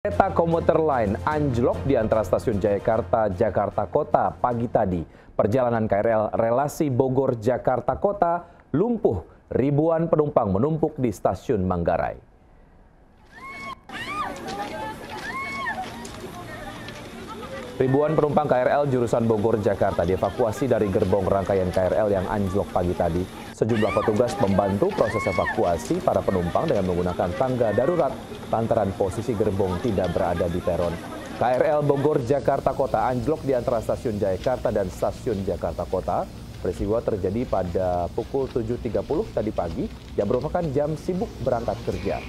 Kereta komuter lain anjlok di antara stasiun Jayakarta, Jakarta Kota pagi tadi. Perjalanan KRL relasi Bogor-Jakarta Kota lumpuh. Ribuan penumpang menumpuk di stasiun Manggarai. Ribuan penumpang KRL jurusan Bogor-Jakarta dievakuasi dari gerbong rangkaian KRL yang anjlok pagi tadi. Sejumlah petugas membantu proses evakuasi para penumpang dengan menggunakan tangga darurat lantaran posisi gerbong tidak berada di peron. KRL Bogor-Jakarta Kota anjlok di antara stasiun Jayakarta dan stasiun Jakarta Kota. Peristiwa terjadi pada pukul 7.30 tadi pagi yang merupakan jam sibuk berangkat kerja.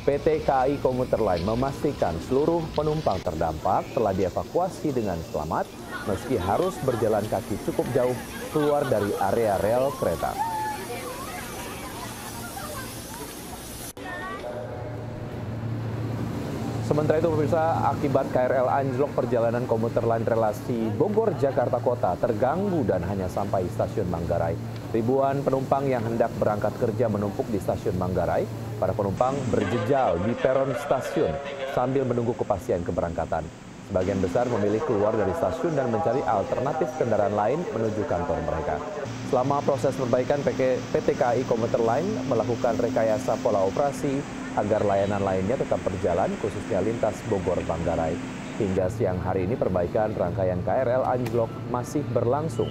PT KAI Komuter Line memastikan seluruh penumpang terdampak telah dievakuasi dengan selamat meski harus berjalan kaki cukup jauh keluar dari area rel kereta. Sementara itu pemirsa, akibat KRL anjlok perjalanan komuter lain relasi Bogor-Jakarta Kota terganggu dan hanya sampai stasiun Manggarai. Ribuan penumpang yang hendak berangkat kerja menumpuk di stasiun Manggarai. Para penumpang berjejal di peron stasiun sambil menunggu kepastian keberangkatan. Sebagian besar memilih keluar dari stasiun dan mencari alternatif kendaraan lain menuju kantor mereka. Selama proses perbaikan, PT KAI Komuter Line melakukan rekayasa pola operasi agar layanan lainnya tetap berjalan, khususnya lintas Bogor-Manggarai. Hingga siang hari ini perbaikan rangkaian KRL anjlok masih berlangsung.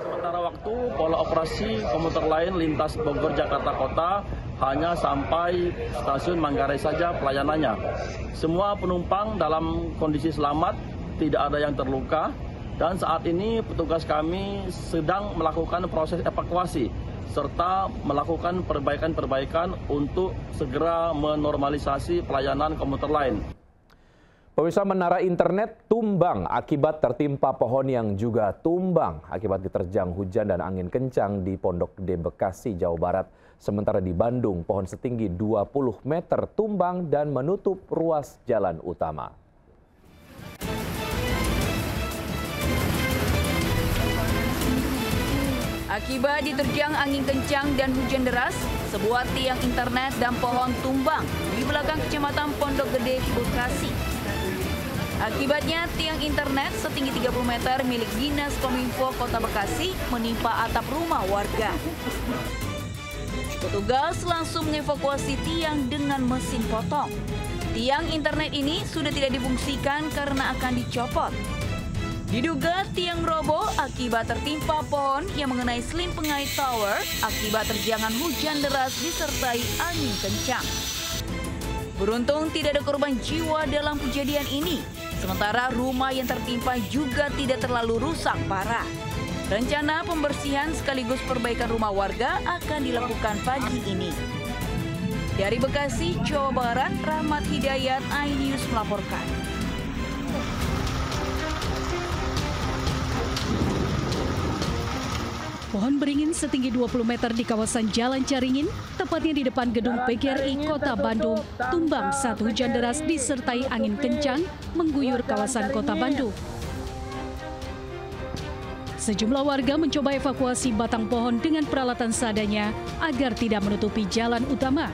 Sementara waktu pola operasi komuter lain lintas Bogor-Jakarta Kota hanya sampai stasiun Manggarai saja pelayanannya. Semua penumpang dalam kondisi selamat, tidak ada yang terluka. Dan saat ini petugas kami sedang melakukan proses evakuasi serta melakukan perbaikan-perbaikan untuk segera menormalisasi pelayanan komuter lain. Pemirsa, menara internet tumbang akibat tertimpa pohon yang juga tumbang akibat diterjang hujan dan angin kencang di Pondok Gede, Bekasi, Jawa Barat. Sementara di Bandung, pohon setinggi 20 meter tumbang dan menutup ruas jalan utama. Akibat diterjang angin kencang dan hujan deras, sebuah tiang internet dan pohon tumbang di belakang Kecamatan Pondok Gede, Bekasi. Akibatnya tiang internet setinggi 30 meter milik Dinas Kominfo Kota Bekasi menimpa atap rumah warga. Petugas langsung mengevakuasi tiang dengan mesin potong. Tiang internet ini sudah tidak difungsikan karena akan dicopot. Diduga tiang roboh akibat tertimpa pohon yang mengenai selim pengait tower akibat terjangan hujan deras disertai angin kencang. Beruntung tidak ada korban jiwa dalam kejadian ini, sementara rumah yang tertimpa juga tidak terlalu rusak parah. Rencana pembersihan sekaligus perbaikan rumah warga akan dilakukan pagi ini. Dari Bekasi, Jawa Barat, Rahmat Hidayat, iNews melaporkan. Pohon beringin setinggi 20 meter di kawasan Jalan Caringin, tepatnya di depan gedung PGRI Kota Bandung, tumbang saat hujan deras disertai angin kencang mengguyur kawasan Kota Bandung. Sejumlah warga mencoba evakuasi batang pohon dengan peralatan seadanya agar tidak menutupi jalan utama.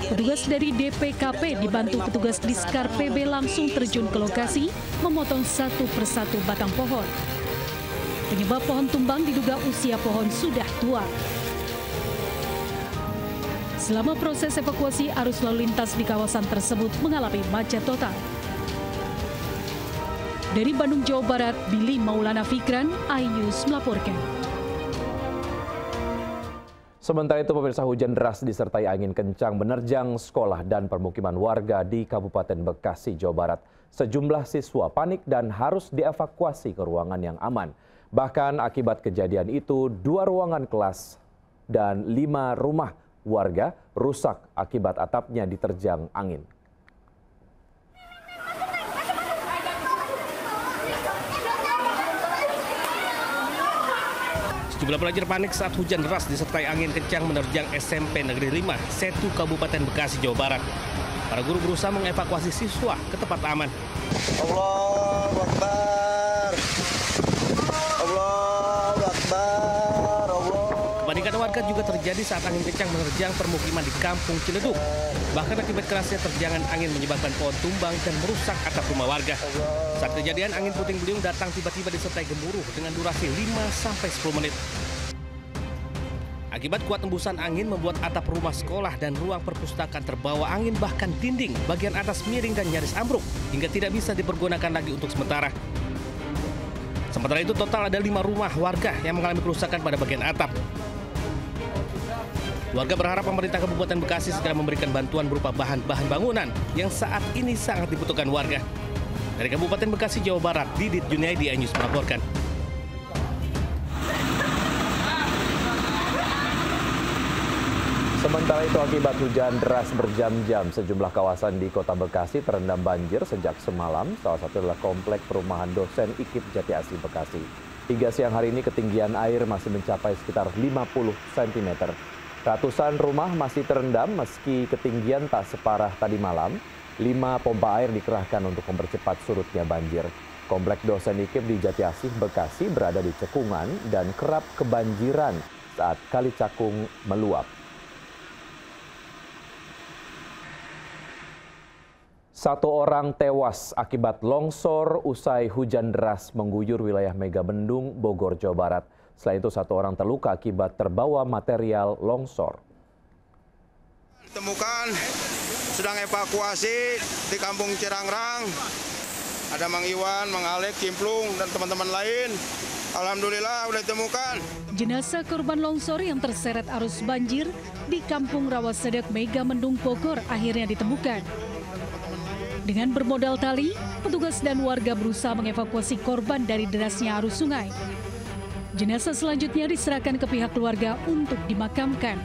Petugas dari DPKP dibantu petugas Diskar PB langsung terjun ke lokasi, memotong satu persatu batang pohon. Penyebab pohon tumbang diduga usia pohon sudah tua. Selama proses evakuasi, arus lalu lintas di kawasan tersebut mengalami macet total. Dari Bandung, Jawa Barat, Billy Maulana Fikran, iNews melaporkan. Sementara itu pemirsa, hujan deras disertai angin kencang menerjang sekolah dan permukiman warga di Kabupaten Bekasi, Jawa Barat. Sejumlah siswa panik dan harus dievakuasi ke ruangan yang aman. Bahkan akibat kejadian itu, 2 ruangan kelas dan 5 rumah warga rusak akibat atapnya diterjang angin. Sejumlah pelajar panik saat hujan deras disertai angin kencang menerjang SMP Negeri 5, Setu, Kabupaten Bekasi, Jawa Barat. Para guru berusaha mengevakuasi siswa ke tempat aman. Allahu Akbar. Allahu Akbar. Kepanikan warga juga terjadi terjadi saat angin kencang menerjang permukiman di Kampung Ciledug. Bahkan akibat kerasnya terjangan angin menyebabkan pohon tumbang dan merusak atap rumah warga. Saat kejadian, angin puting beliung datang tiba-tiba disertai gemuruh dengan durasi 5-10 menit. Akibat kuat embusan angin membuat atap rumah sekolah dan ruang perpustakaan terbawa angin, bahkan dinding bagian atas miring dan nyaris ambruk hingga tidak bisa dipergunakan lagi untuk sementara. Sementara itu total ada 5 rumah warga yang mengalami kerusakan pada bagian atap. Warga berharap pemerintah Kabupaten Bekasi segera memberikan bantuan berupa bahan-bahan bangunan yang saat ini sangat dibutuhkan warga. Dari Kabupaten Bekasi, Jawa Barat, Didit Junaidi, iNews melaporkan. Sementara itu akibat hujan deras berjam-jam, sejumlah kawasan di Kota Bekasi terendam banjir sejak semalam. Salah satu adalah komplek perumahan dosen IKIP Jati Asih Bekasi. Hingga siang hari ini ketinggian air masih mencapai sekitar 50 cm. Ratusan rumah masih terendam meski ketinggian tak separah tadi malam. 5 pompa air dikerahkan untuk mempercepat surutnya banjir. Komplek dosen IKIP di Jati Asih Bekasi berada di cekungan dan kerap kebanjiran saat Kali Cakung meluap. Satu orang tewas akibat longsor usai hujan deras mengguyur wilayah Megabendung, Bogor, Jawa Barat. Selain itu, 1 orang terluka akibat terbawa material longsor. Ditemukan sedang evakuasi di Kampung Cirangrang. Ada Mang Iwan, Mang Alek, Kimplung, dan teman-teman lain. Alhamdulillah sudah ditemukan. Jenazah korban longsor yang terseret arus banjir di Kampung Rawasedek, Megamendung, Bogor akhirnya ditemukan. Dengan bermodal tali, petugas dan warga berusaha mengevakuasi korban dari derasnya arus sungai. Jenazah selanjutnya diserahkan ke pihak keluarga untuk dimakamkan.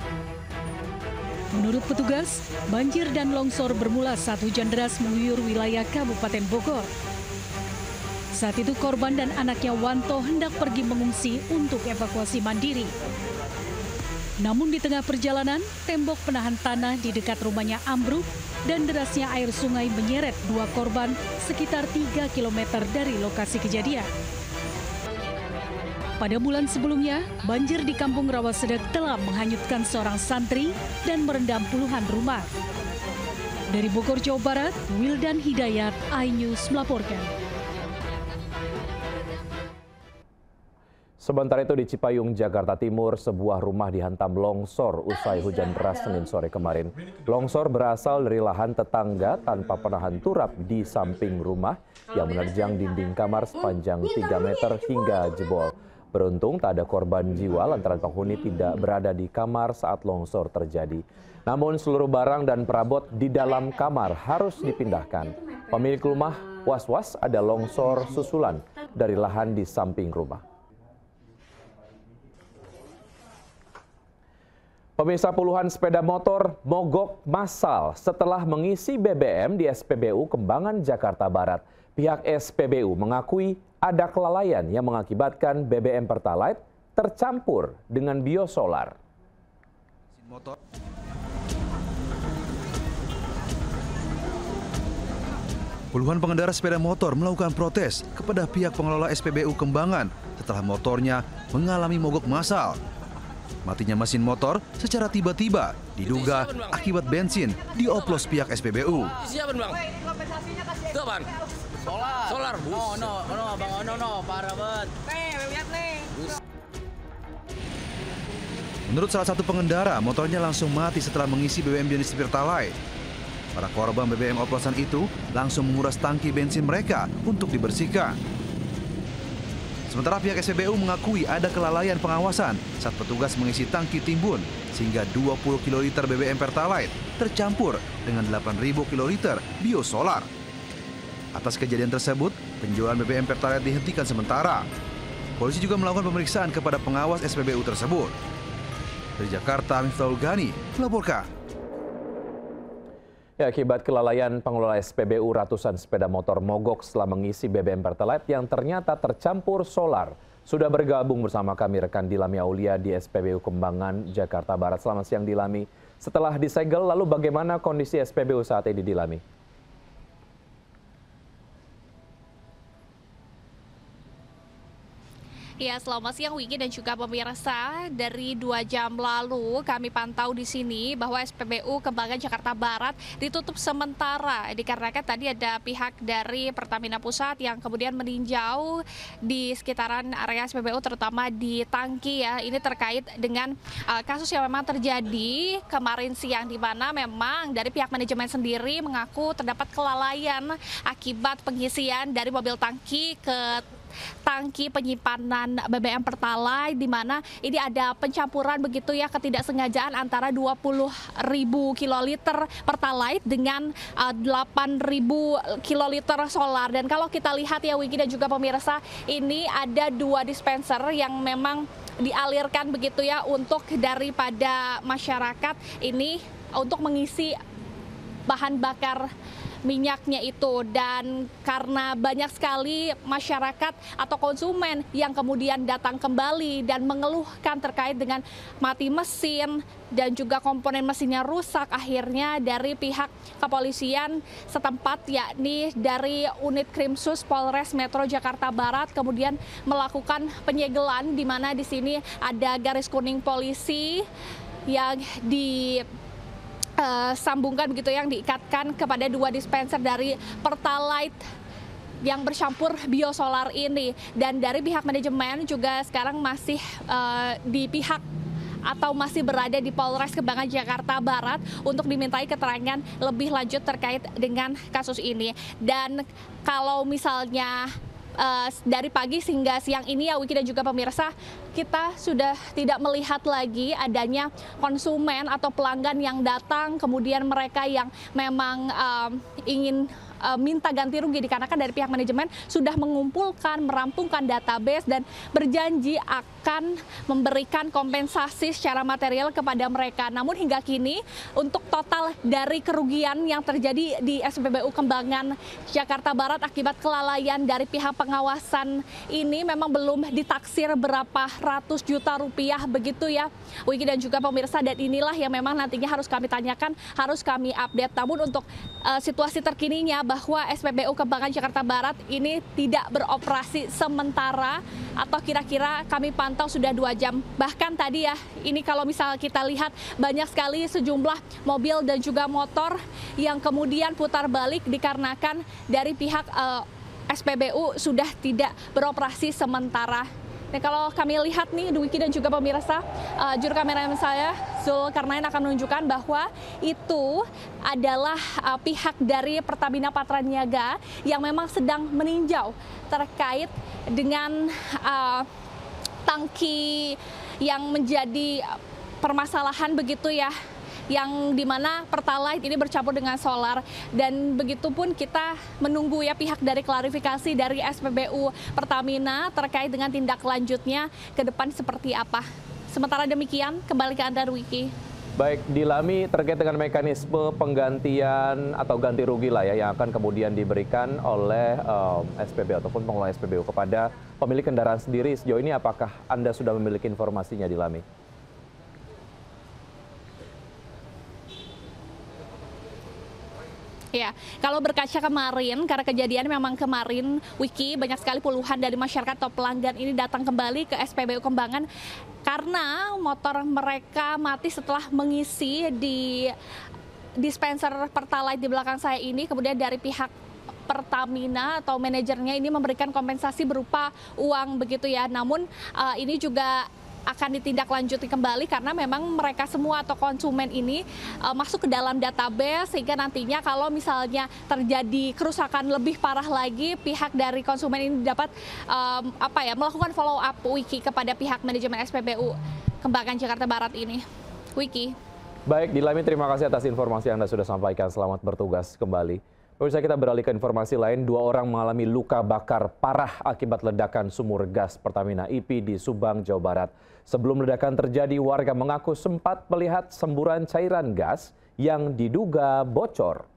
Menurut petugas, banjir dan longsor bermula saat hujan deras mengguyur wilayah Kabupaten Bogor. Saat itu korban dan anaknya Wanto hendak pergi mengungsi untuk evakuasi mandiri. Namun di tengah perjalanan, tembok penahan tanah di dekat rumahnya ambruk dan derasnya air sungai menyeret 2 korban sekitar 3 km dari lokasi kejadian. Pada bulan sebelumnya, banjir di Kampung Rawasedek telah menghanyutkan seorang santri dan merendam puluhan rumah. Dari Bogor, Jawa Barat, Wildan Hidayat, iNews melaporkan. Sementara itu di Cipayung, Jakarta Timur, sebuah rumah dihantam longsor usai hujan deras Senin sore kemarin. Longsor berasal dari lahan tetangga tanpa penahan turap di samping rumah yang menerjang dinding kamar sepanjang 3 meter hingga jebol. Beruntung tak ada korban jiwa lantaran penghuni tidak berada di kamar saat longsor terjadi. Namun seluruh barang dan perabot di dalam kamar harus dipindahkan. Pemilik rumah was-was ada longsor susulan dari lahan di samping rumah. Pemirsa, puluhan sepeda motor mogok massal setelah mengisi BBM di SPBU Kembangan, Jakarta Barat. Pihak SPBU mengakui ada kelalaian yang mengakibatkan BBM Pertalite tercampur dengan biosolar. Puluhan pengendara sepeda motor melakukan protes kepada pihak pengelola SPBU Kembangan setelah motornya mengalami mogok massal. Matinya mesin motor secara tiba-tiba diduga akibat bensin dioplos pihak SPBU. Siapa bang? Itu apaan? Solar. Parah banget. Lihat nih. Menurut salah satu pengendara, motornya langsung mati setelah mengisi BBM jenis Pertalite. Para korban BBM oplosan itu langsung menguras tangki bensin mereka untuk dibersihkan. Sementara pihak SPBU mengakui ada kelalaian pengawasan saat petugas mengisi tangki timbun sehingga 20 kiloliter BBM Pertalite tercampur dengan 8.000 kiloliter biosolar. Atas kejadian tersebut, penjualan BBM Pertalite dihentikan sementara. Polisi juga melakukan pemeriksaan kepada pengawas SPBU tersebut. Dari Jakarta, Miftahul Ghani melaporkan. Ya, akibat kelalaian pengelola SPBU, ratusan sepeda motor mogok setelah mengisi BBM Pertalite yang ternyata tercampur solar. Sudah bergabung bersama kami rekan Dilami Aulia di SPBU Kembangan, Jakarta Barat. Selamat siang Dilami. Setelah disegel, lalu bagaimana kondisi SPBU saat ini Dilami? Ya, selamat siang Wiki dan juga pemirsa. Dari 2 jam lalu kami pantau di sini bahwa SPBU Kembangan Jakarta Barat ditutup sementara dikarenakan tadi ada pihak dari Pertamina Pusat yang kemudian meninjau di sekitaran area SPBU terutama di tangki ya. Ini terkait dengan kasus yang memang terjadi kemarin siang di mana memang dari pihak manajemen sendiri mengaku terdapat kelalaian akibat pengisian dari mobil tangki ke tangki penyimpanan BBM Pertalite, di mana ini ada pencampuran begitu ya, ketidaksengajaan antara 20.000 kiloliter Pertalite dengan 8.000 kiloliter solar. Dan kalau kita lihat ya Wiki dan juga pemirsa, ini ada 2 dispenser yang memang dialirkan begitu ya untuk daripada masyarakat ini untuk mengisi bahan bakar minyaknya itu. Dan karena banyak sekali masyarakat atau konsumen yang kemudian datang kembali dan mengeluhkan terkait dengan mati mesin dan juga komponen mesinnya rusak, akhirnya dari pihak kepolisian setempat yakni dari unit Krimsus Polres Metro Jakarta Barat kemudian melakukan penyegelan, di mana di sini ada garis kuning polisi yang sambungkan begitu, yang diikatkan kepada 2 dispenser dari Pertalite yang bercampur biosolar ini. Dan dari pihak manajemen juga sekarang masih di pihak atau masih berada di Polres Kembangan Jakarta Barat untuk dimintai keterangan lebih lanjut terkait dengan kasus ini. Dan kalau misalnya dari pagi hingga siang ini ya Wiki dan juga pemirsa, kita sudah tidak melihat lagi adanya konsumen atau pelanggan yang datang kemudian mereka yang memang ingin minta ganti rugi, dikarenakan dari pihak manajemen sudah mengumpulkan, merampungkan database dan berjanji akan memberikan kompensasi secara material kepada mereka. Namun hingga kini untuk total dari kerugian yang terjadi di SPBU Kembangan Jakarta Barat akibat kelalaian dari pihak pengawasan ini memang belum ditaksir berapa ratus juta rupiah begitu ya Wiki dan juga pemirsa. Dan inilah yang memang nantinya harus kami tanyakan, harus kami update. Namun untuk situasi terkininya bahwa SPBU Kembangan Jakarta Barat ini tidak beroperasi sementara atau kira-kira kami pantau sudah 2 jam. Bahkan tadi ya, ini kalau misal kita lihat banyak sekali sejumlah mobil dan juga motor yang kemudian putar balik dikarenakan dari pihak SPBU sudah tidak beroperasi sementara. Nah, kalau kami lihat nih Dwiki dan juga pemirsa, juru kameramen saya Zulkarnain akan menunjukkan bahwa itu adalah pihak dari Pertamina Patraniaga yang memang sedang meninjau terkait dengan tangki yang menjadi permasalahan begitu ya, yang dimana Pertalite ini bercampur dengan solar. Dan begitu pun kita menunggu ya pihak dari klarifikasi dari SPBU Pertamina terkait dengan tindak lanjutnya ke depan seperti apa. Sementara demikian, kembali ke Anda Wiki. Baik, Dilami, terkait dengan mekanisme penggantian atau ganti rugi lah ya yang akan kemudian diberikan oleh SPBU ataupun pengelola SPBU kepada pemilik kendaraan sendiri, sejauh ini apakah Anda sudah memiliki informasinya, Dilami? Ya, kalau berkaca kemarin, karena kejadian memang kemarin Wiki banyak sekali puluhan dari masyarakat atau pelanggan ini datang kembali ke SPBU Kembangan karena motor mereka mati setelah mengisi di dispenser Pertalite di belakang saya ini. Kemudian dari pihak Pertamina atau manajernya ini memberikan kompensasi berupa uang begitu ya. Namun ini juga akan ditindaklanjuti kembali karena memang mereka semua atau konsumen ini masuk ke dalam database, sehingga nantinya kalau misalnya terjadi kerusakan lebih parah lagi, pihak dari konsumen ini dapat melakukan follow up Wiki kepada pihak manajemen SPBU Kembangan Jakarta Barat ini. Wiki. Baik, Dilami, terima kasih atas informasi yang Anda sudah sampaikan. Selamat bertugas kembali. Pemirsa, kita beralih ke informasi lain. 2 orang mengalami luka bakar parah akibat ledakan sumur gas Pertamina IP di Subang, Jawa Barat. Sebelum ledakan terjadi, warga mengaku sempat melihat semburan cairan gas yang diduga bocor.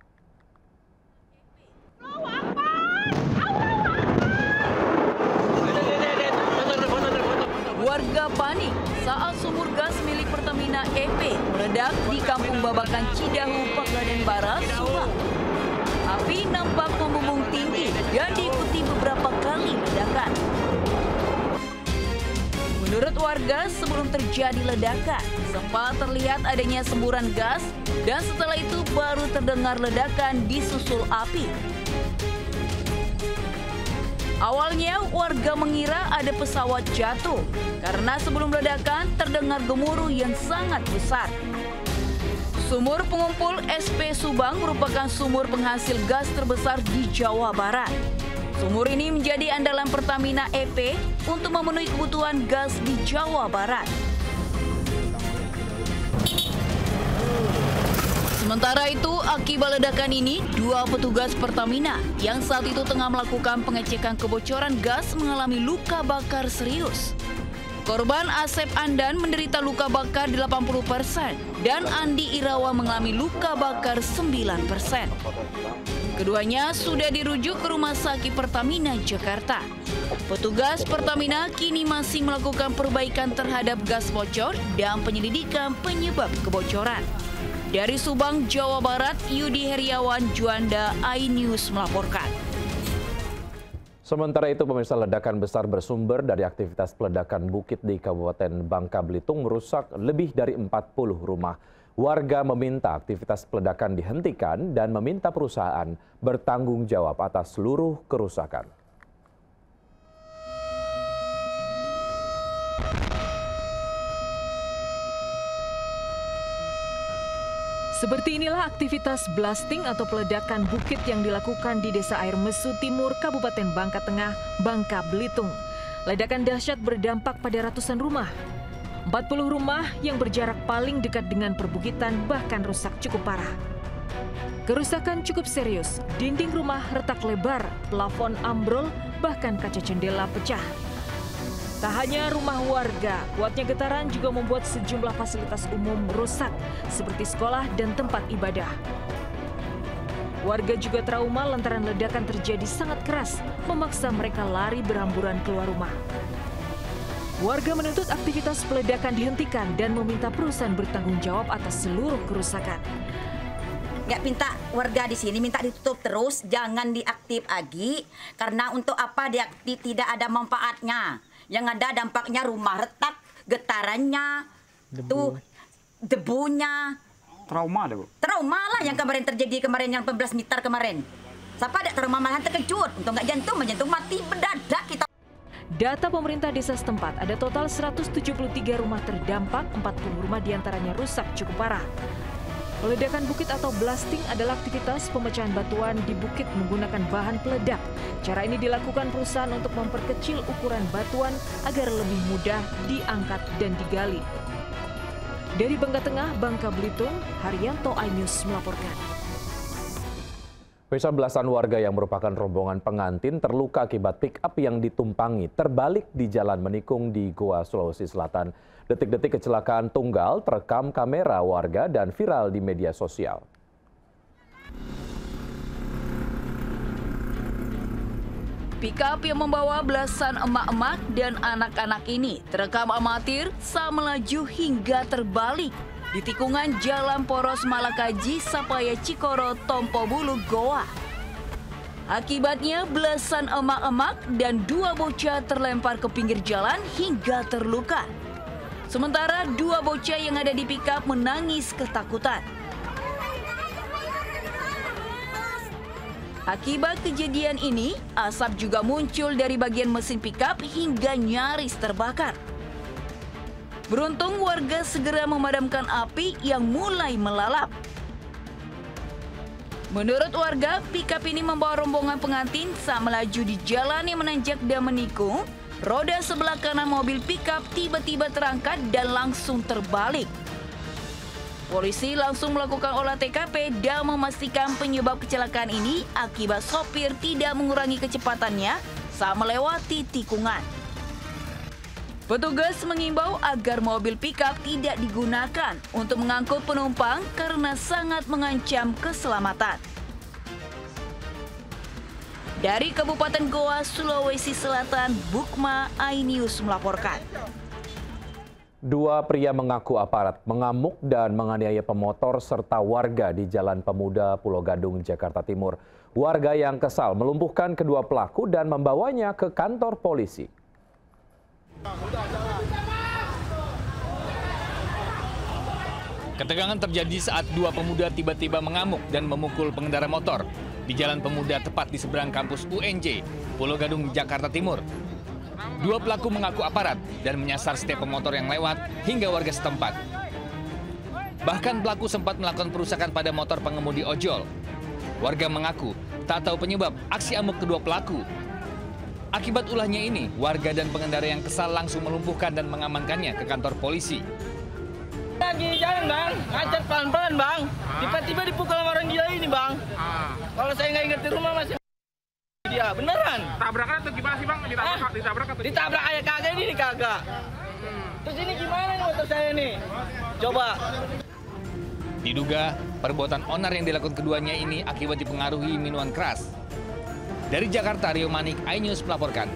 Warga panik saat sumur gas milik Pertamina EP meledak di Kampung Babakan Cidahu, Pegadaian Barat, Subang. Api nampak membumbung tinggi dan diikuti beberapa kali ledakan. Menurut warga, sebelum terjadi ledakan, sempat terlihat adanya semburan gas dan setelah itu baru terdengar ledakan disusul api. Awalnya warga mengira ada pesawat jatuh karena sebelum ledakan terdengar gemuruh yang sangat besar. Sumur pengumpul SP Subang merupakan sumur penghasil gas terbesar di Jawa Barat. Sumur ini menjadi andalan Pertamina EP untuk memenuhi kebutuhan gas di Jawa Barat. Sementara itu, akibat ledakan ini, 2 petugas Pertamina yang saat itu tengah melakukan pengecekan kebocoran gas mengalami luka bakar serius. Korban Asep Andan menderita luka bakar 80% dan Andi Irawan mengalami luka bakar 9%. Keduanya sudah dirujuk ke Rumah Sakit Pertamina Jakarta. Petugas Pertamina kini masih melakukan perbaikan terhadap gas bocor dan penyelidikan penyebab kebocoran. Dari Subang, Jawa Barat, Yudi Heriawan, Juanda, iNews melaporkan. Sementara itu, pemirsa, ledakan besar bersumber dari aktivitas peledakan bukit di Kabupaten Bangka Belitung merusak lebih dari 40 rumah. Warga meminta aktivitas peledakan dihentikan dan meminta perusahaan bertanggung jawab atas seluruh kerusakan. Seperti inilah aktivitas blasting atau peledakan bukit yang dilakukan di Desa Air Mesu Timur, Kabupaten Bangka Tengah, Bangka Belitung. Ledakan dahsyat berdampak pada ratusan rumah. 40 rumah yang berjarak paling dekat dengan perbukitan bahkan rusak cukup parah. Kerusakan cukup serius, dinding rumah retak lebar, plafon ambrol, bahkan kaca jendela pecah. Tak hanya rumah warga, kuatnya getaran juga membuat sejumlah fasilitas umum rusak, seperti sekolah dan tempat ibadah. Warga juga trauma lantaran ledakan terjadi sangat keras, memaksa mereka lari berhamburan keluar rumah. Warga menuntut aktivitas peledakan dihentikan dan meminta perusahaan bertanggung jawab atas seluruh kerusakan. Nggak minta warga di sini minta ditutup terus, jangan diaktif lagi, karena untuk apa diaktif tidak ada manfaatnya. Yang ada dampaknya rumah retak, getarannya, debunya. Trauma deh, Bu. Trauma lah yang kemarin terjadi yang 15 meter kemarin. Siapa ada trauma malahan terkejut, untuk nggak jantung mati mendadak kita. Data pemerintah desa setempat ada total 173 rumah terdampak, 40 rumah diantaranya rusak cukup parah. Peledakan bukit atau blasting adalah aktivitas pemecahan batuan di bukit menggunakan bahan peledak. Cara ini dilakukan perusahaan untuk memperkecil ukuran batuan agar lebih mudah diangkat dan digali. Dari Bangka Tengah, Bangka Belitung, Haryanto, iNews melaporkan. Pemirsa, belasan warga yang merupakan rombongan pengantin terluka akibat pick-up yang ditumpangi terbalik di Jalan Menikung di Goa, Sulawesi Selatan. Detik-detik kecelakaan tunggal terekam kamera warga dan viral di media sosial. Pick-up yang membawa belasan emak-emak dan anak-anak ini terekam amatir saat melaju hingga terbalik di tikungan Jalan Poros Malakaji, Sapaya Cikoro, Tompo Bulu, Goa. Akibatnya belasan emak-emak dan 2 bocah terlempar ke pinggir jalan hingga terluka. Sementara 2 bocah yang ada di pick-up menangis ketakutan. Akibat kejadian ini, asap juga muncul dari bagian mesin pick-up hingga nyaris terbakar. Beruntung warga segera memadamkan api yang mulai melalap. Menurut warga, pick-up ini membawa rombongan pengantin saat melaju di jalan yang menanjak dan menikung. Roda sebelah kanan mobil pick-up tiba-tiba terangkat dan langsung terbalik. Polisi langsung melakukan olah TKP dan memastikan penyebab kecelakaan ini akibat sopir tidak mengurangi kecepatannya saat melewati tikungan. Petugas mengimbau agar mobil pick-up tidak digunakan untuk mengangkut penumpang karena sangat mengancam keselamatan. Dari Kabupaten Goa, Sulawesi Selatan, Bukma, iNews melaporkan. 2 pria mengaku aparat mengamuk dan menganiaya pemotor serta warga di Jalan Pemuda, Pulau Gadung, Jakarta Timur. Warga yang kesal melumpuhkan kedua pelaku dan membawanya ke kantor polisi. Ketegangan terjadi saat dua pemuda tiba-tiba mengamuk dan memukul pengendara motor di Jalan Pemuda tepat di seberang kampus UNJ, Pulau Gadung, Jakarta Timur. Dua pelaku mengaku aparat dan menyasar setiap pemotor yang lewat hingga warga setempat. Bahkan pelaku sempat melakukan perusakan pada motor pengemudi ojol. Warga mengaku tak tahu penyebab aksi amuk kedua pelaku. Akibat ulahnya ini, warga dan pengendara yang kesal langsung melumpuhkan dan mengamankannya ke kantor polisi. Lagi jalan bang, ngacet pelan-pelan bang, tiba-tiba dipukul sama orang gila ini bang. Kalau saya nggak ingat di rumah masih dia, beneran. Tabrakan atau gimana sih bang? Ditabrak atau? Ditabrak aja kagak ini kagak. Terus ini gimana nih motor saya nih? Coba. Diduga perbuatan onar yang dilakukan keduanya ini akibat dipengaruhi minuman keras. Dari Jakarta, Rio Manik, iNews melaporkan.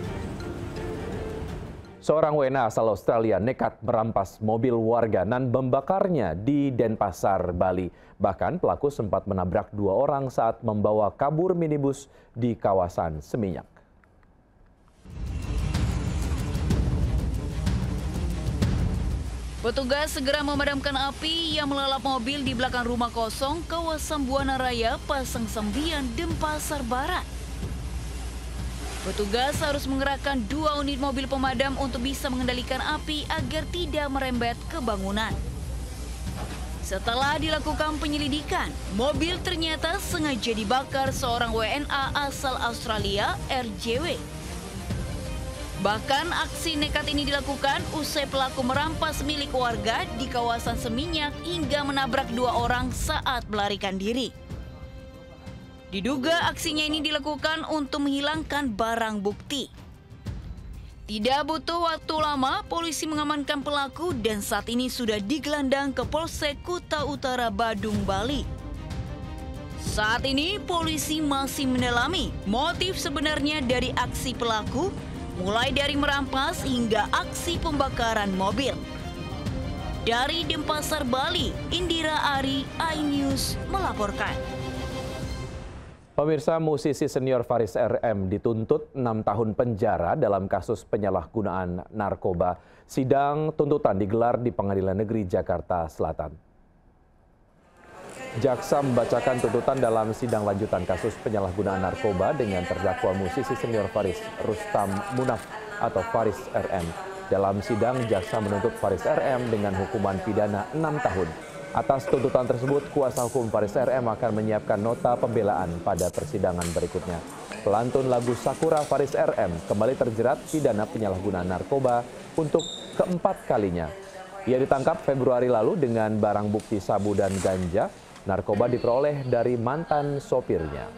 Seorang WNA asal Australia nekat merampas mobil warga dan membakarnya di Denpasar, Bali. Bahkan pelaku sempat menabrak dua orang saat membawa kabur minibus di kawasan Seminyak. Petugas segera memadamkan api yang melalap mobil di belakang rumah kosong kawasan Buana Raya, Pasang Sembian, Denpasar Barat. Petugas harus mengerahkan 2 unit mobil pemadam untuk bisa mengendalikan api agar tidak merembet ke bangunan. Setelah dilakukan penyelidikan, mobil ternyata sengaja dibakar seorang WNA asal Australia, RJW. Bahkan aksi nekat ini dilakukan usai pelaku merampas milik warga di kawasan Seminyak hingga menabrak 2 orang saat melarikan diri. Diduga aksinya ini dilakukan untuk menghilangkan barang bukti. Tidak butuh waktu lama, polisi mengamankan pelaku dan saat ini sudah digelandang ke Polsek Kuta Utara, Badung, Bali. Saat ini polisi masih mendalami motif sebenarnya dari aksi pelaku, mulai dari merampas hingga aksi pembakaran mobil. Dari Denpasar, Bali, Indira Ari, iNews melaporkan. Pemirsa, musisi senior Faris RM dituntut 6 tahun penjara dalam kasus penyalahgunaan narkoba. Sidang tuntutan digelar di Pengadilan Negeri Jakarta Selatan. Jaksa membacakan tuntutan dalam sidang lanjutan kasus penyalahgunaan narkoba dengan terdakwa musisi senior Faris Rustam Munaf atau Faris RM. Dalam sidang, jaksa menuntut Faris RM dengan hukuman pidana 6 tahun. Atas tuntutan tersebut, kuasa hukum Faris RM akan menyiapkan nota pembelaan pada persidangan berikutnya. Pelantun lagu Sakura Faris RM kembali terjerat pidana penyalahgunaan narkoba untuk keempat kalinya. Ia ditangkap Februari lalu dengan barang bukti sabu dan ganja. Narkoba diperoleh dari mantan sopirnya.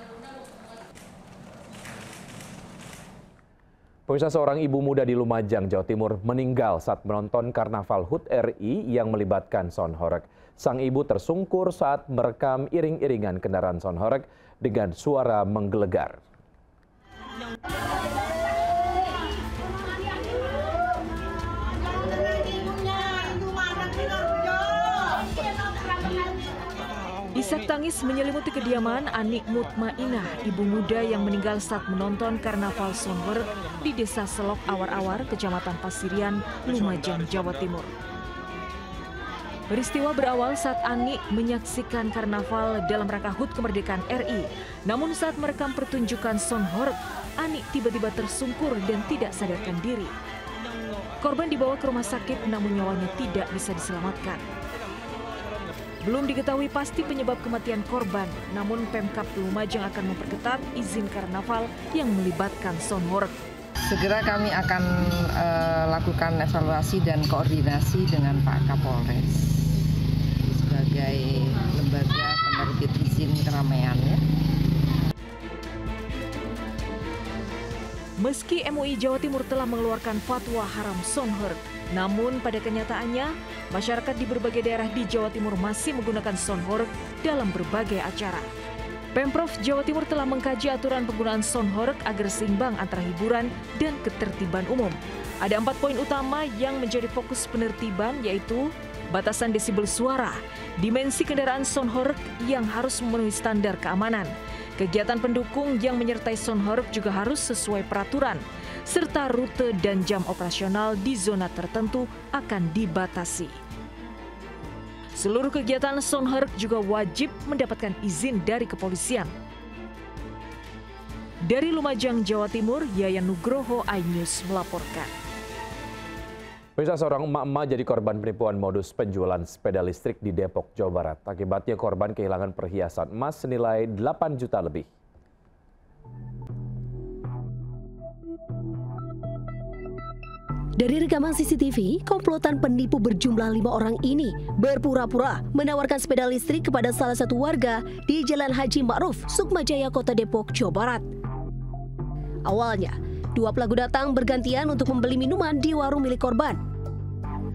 Pemirsa, seorang ibu muda di Lumajang, Jawa Timur meninggal saat menonton Karnaval HUT RI yang melibatkan sound horeg. Sang ibu tersungkur saat merekam iring-iringan kendaraan sound horeg dengan suara menggelegar. Isak tangis menyelimuti kediaman Anik Mutmainah, ibu muda yang meninggal saat menonton Karnaval sound horeg di Desa Selok Awar-Awar, Kecamatan Pasirian, Lumajang, Jawa Timur. Peristiwa berawal saat Anik menyaksikan karnaval dalam rangka HUT Kemerdekaan RI. Namun saat merekam pertunjukan sound horeg, Anik tiba-tiba tersungkur dan tidak sadarkan diri. Korban dibawa ke rumah sakit namun nyawanya tidak bisa diselamatkan. Belum diketahui pasti penyebab kematian korban, namun Pemkab Lumajang akan memperketat izin karnaval yang melibatkan sound horeg. Segera kami akan lakukan evaluasi dan koordinasi dengan Pak Kapolres sebagai lembaga penerbit izin keramaian, ya. Meski MUI Jawa Timur telah mengeluarkan fatwa haram sound horeg, namun pada kenyataannya masyarakat di berbagai daerah di Jawa Timur masih menggunakan sound horeg dalam berbagai acara. Pemprov Jawa Timur telah mengkaji aturan penggunaan sound horeg agar seimbang antara hiburan dan ketertiban umum. Ada 4 poin utama yang menjadi fokus penertiban, yaitu batasan desibel suara, dimensi kendaraan sound horeg yang harus memenuhi standar keamanan, kegiatan pendukung yang menyertai sound horeg juga harus sesuai peraturan, serta rute dan jam operasional di zona tertentu akan dibatasi. Seluruh kegiatan Sonherk juga wajib mendapatkan izin dari kepolisian. Dari Lumajang, Jawa Timur, Yayan Nugroho, iNews melaporkan. Pemirsa, seorang emak-emak jadi korban penipuan modus penjualan sepeda listrik di Depok, Jawa Barat. Akibatnya korban kehilangan perhiasan emas senilai 8 juta lebih. Dari rekaman CCTV, komplotan penipu berjumlah 5 orang ini berpura-pura menawarkan sepeda listrik kepada salah satu warga di Jalan Haji Ma'ruf, Sukmajaya, Kota Depok, Jawa Barat. Awalnya, 2 pelaku datang bergantian untuk membeli minuman di warung milik korban.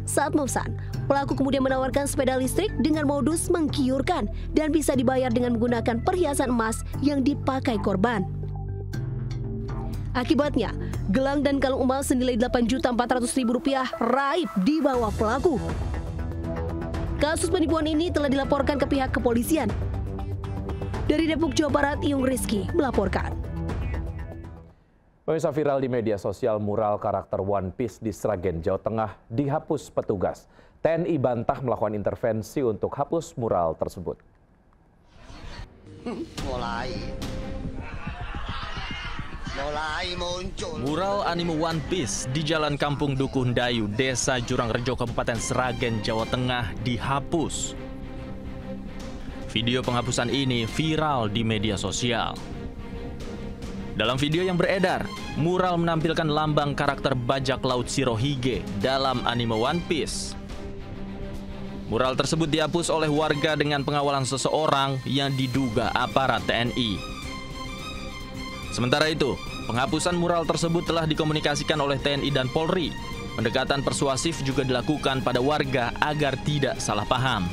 Saat memesan, pelaku kemudian menawarkan sepeda listrik dengan modus menggiurkan dan bisa dibayar dengan menggunakan perhiasan emas yang dipakai korban. Akibatnya, gelang dan kalung emas senilai Rp8.400.000 raib di bawah pelaku. Kasus penipuan ini telah dilaporkan ke pihak kepolisian. Dari Depok, Jawa Barat, Iyung Rizky melaporkan. Pemirsa, viral di media sosial mural karakter One Piece di Sragen, Jawa Tengah dihapus petugas. TNI bantah melakukan intervensi untuk hapus mural tersebut. Mulai muncul. Mural anime One Piece di Jalan Kampung Dukuh Dayu, Desa Jurangrejo, Kabupaten Sragen, Jawa Tengah dihapus. Video penghapusan ini viral di media sosial. Dalam video yang beredar, mural menampilkan lambang karakter bajak laut Shirohige dalam anime One Piece. Mural tersebut dihapus oleh warga dengan pengawalan seseorang yang diduga aparat TNI. Sementara itu, penghapusan mural tersebut telah dikomunikasikan oleh TNI dan Polri. Pendekatan persuasif juga dilakukan pada warga agar tidak salah paham.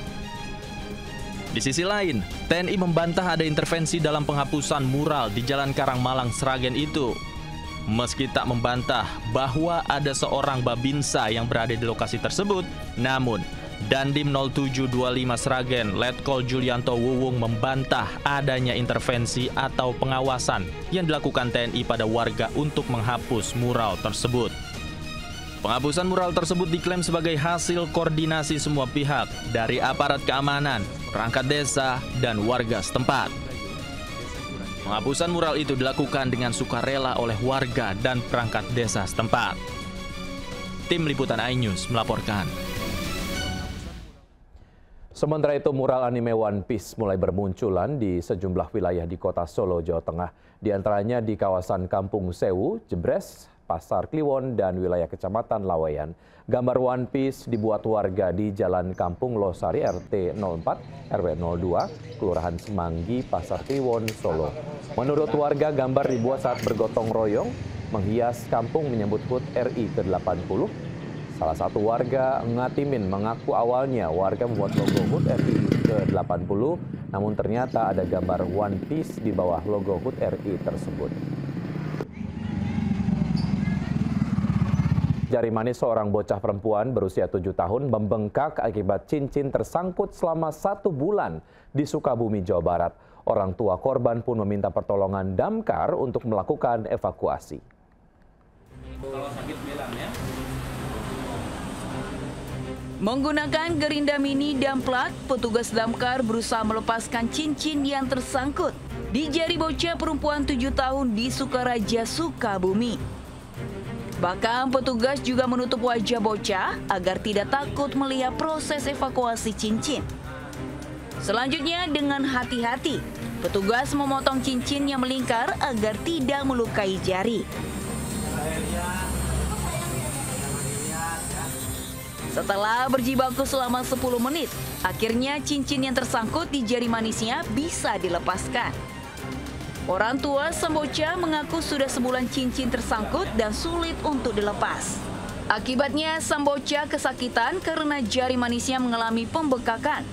Di sisi lain, TNI membantah ada intervensi dalam penghapusan mural di Jalan Karangmalang, Sragen itu. Meski tak membantah bahwa ada seorang babinsa yang berada di lokasi tersebut, namun Dandim 0725 Sragen, Letkol Julianto Wuwung membantah adanya intervensi atau pengawasan yang dilakukan TNI pada warga untuk menghapus mural tersebut. Penghapusan mural tersebut diklaim sebagai hasil koordinasi semua pihak dari aparat keamanan, perangkat desa, dan warga setempat. Penghapusan mural itu dilakukan dengan sukarela oleh warga dan perangkat desa setempat. Tim Liputan iNews melaporkan. Sementara itu, mural anime One Piece mulai bermunculan di sejumlah wilayah di kota Solo, Jawa Tengah. Di antaranya di kawasan Kampung Sewu, Jebres, Pasar Kliwon, dan wilayah Kecamatan Laweyan. Gambar One Piece dibuat warga di Jalan Kampung Losari RT 04, RW 02, Kelurahan Semanggi, Pasar Kliwon, Solo. Menurut warga, gambar dibuat saat bergotong royong menghias kampung menyambut HUT RI ke-80. Salah satu warga Ngatimin mengaku awalnya warga membuat logo HUT RI ke-80, namun ternyata ada gambar One Piece di bawah logo HUT RI tersebut. Jari manis seorang bocah perempuan berusia 7 tahun membengkak akibat cincin tersangkut selama 1 bulan di Sukabumi, Jawa Barat. Orang tua korban pun meminta pertolongan damkar untuk melakukan evakuasi. Kalau sakit bilang ya. Menggunakan gerinda mini dan plat, petugas damkar berusaha melepaskan cincin yang tersangkut di jari bocah perempuan 7 tahun di Sukaraja, Sukabumi. Bahkan petugas juga menutup wajah bocah agar tidak takut melihat proses evakuasi cincin. Selanjutnya dengan hati-hati, petugas memotong cincin yang melingkar agar tidak melukai jari. Setelah berjibaku selama 10 menit, akhirnya cincin yang tersangkut di jari manisnya bisa dilepaskan. Orang tua sang bocah mengaku sudah sebulan cincin tersangkut dan sulit untuk dilepas. Akibatnya sang bocah kesakitan karena jari manisnya mengalami pembekakan.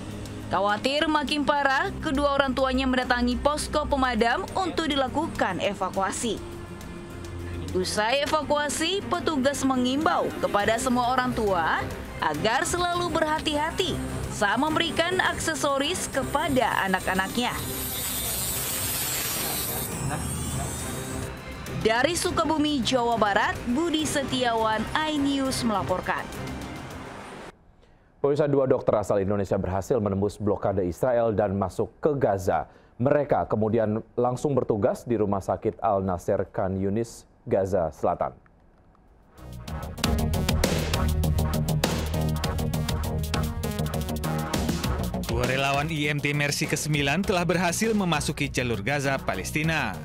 Khawatir makin parah, kedua orang tuanya mendatangi posko pemadam untuk dilakukan evakuasi. Usai evakuasi, petugas mengimbau kepada semua orang tua agar selalu berhati-hati saat memberikan aksesoris kepada anak-anaknya. Dari Sukabumi, Jawa Barat, Budi Setiawan, iNews melaporkan. Pemirsa, 2 dokter asal Indonesia berhasil menembus blokade Israel dan masuk ke Gaza. Mereka kemudian langsung bertugas di Rumah Sakit Al-Nasser Khan Yunis, Gaza Selatan. Dua relawan IMT Mercy ke-9 telah berhasil memasuki jalur Gaza, Palestina.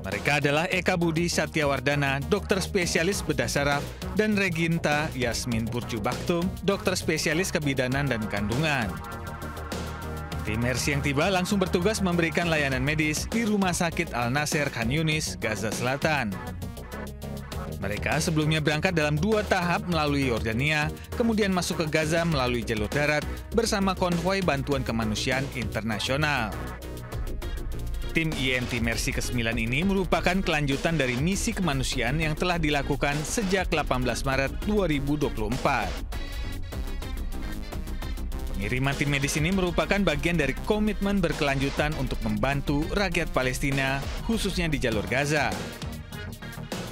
Mereka adalah Eka Budi Satyawardana, dokter spesialis bedah saraf, dan Reginta Yasmin Burju Baktum, dokter spesialis kebidanan dan kandungan. Tim Mercy yang tiba langsung bertugas memberikan layanan medis di Rumah Sakit Al-Nasser Khan Yunis, Gaza Selatan. Mereka sebelumnya berangkat dalam 2 tahap melalui Yordania, kemudian masuk ke Gaza melalui jalur darat bersama konvoi bantuan kemanusiaan internasional. Tim IMT Mercy ke-9 ini merupakan kelanjutan dari misi kemanusiaan yang telah dilakukan sejak 18 Maret 2024. Pengiriman tim medis ini merupakan bagian dari komitmen berkelanjutan untuk membantu rakyat Palestina, khususnya di jalur Gaza.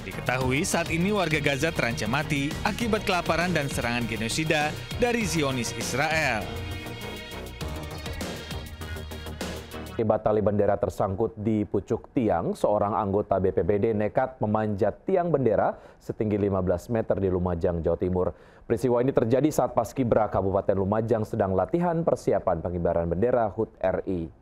Diketahui saat ini warga Gaza terancam mati akibat kelaparan dan serangan genosida dari Zionis Israel. Akibat tali bendera tersangkut di pucuk tiang, seorang anggota BPBD nekat memanjat tiang bendera setinggi 15 meter di Lumajang, Jawa Timur. Peristiwa ini terjadi saat Paskibra Kabupaten Lumajang sedang latihan persiapan pengibaran bendera HUT RI.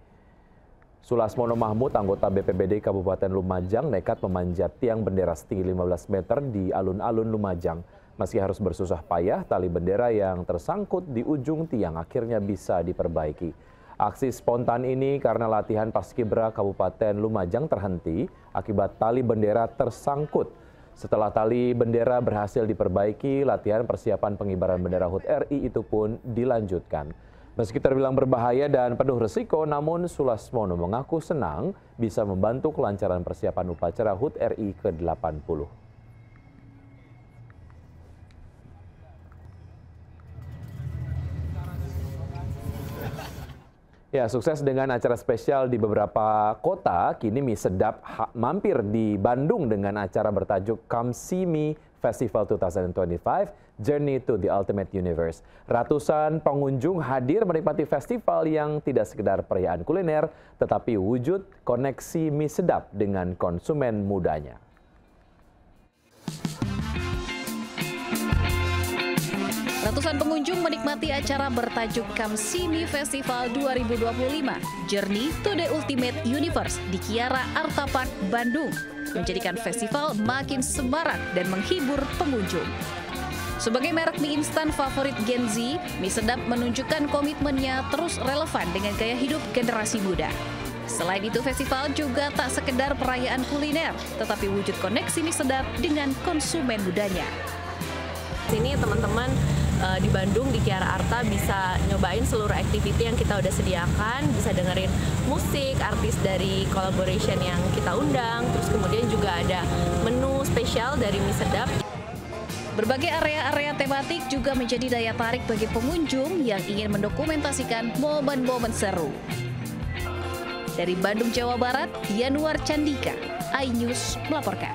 Sulasmono Mahmud, anggota BPBD Kabupaten Lumajang, nekat memanjat tiang bendera setinggi 15 meter di alun-alun Lumajang. Meski harus bersusah payah, tali bendera yang tersangkut di ujung tiang akhirnya bisa diperbaiki. Aksi spontan ini karena latihan Paskibra Kabupaten Lumajang terhenti akibat tali bendera tersangkut. Setelah tali bendera berhasil diperbaiki, latihan persiapan pengibaran bendera HUT RI itu pun dilanjutkan. Meski terbilang berbahaya dan penuh risiko, namun Sulasmono mengaku senang bisa membantu kelancaran persiapan upacara HUT RI ke-80. Ya, sukses dengan acara spesial di beberapa kota, kini mie sedap mampir di Bandung dengan acara bertajuk Come See Me Festival 2025 Journey to the Ultimate Universe. Ratusan pengunjung hadir menikmati festival yang tidak sekedar perayaan kuliner, tetapi wujud koneksi mie sedap dengan konsumen mudanya. Ratusan pengunjung menikmati acara bertajuk Come See Me Festival 2025 Journey to the Ultimate Universe di Kiara Arta Park, Bandung, menjadikan festival makin semarak dan menghibur pengunjung. Sebagai merek mie instan favorit Gen Z, mie sedap menunjukkan komitmennya terus relevan dengan gaya hidup generasi muda. Selain itu, festival juga tak sekedar perayaan kuliner, tetapi wujud koneksi mie sedap dengan konsumen mudanya. Sini teman-teman di Bandung, di Kiara Arta bisa nyobain seluruh activity yang kita udah sediakan, bisa dengerin musik, artis dari collaboration yang kita undang, terus kemudian juga ada menu spesial dari mie sedap. Berbagai area-area tematik juga menjadi daya tarik bagi pengunjung yang ingin mendokumentasikan momen-momen seru. Dari Bandung, Jawa Barat, Yanuar Candika, iNews melaporkan.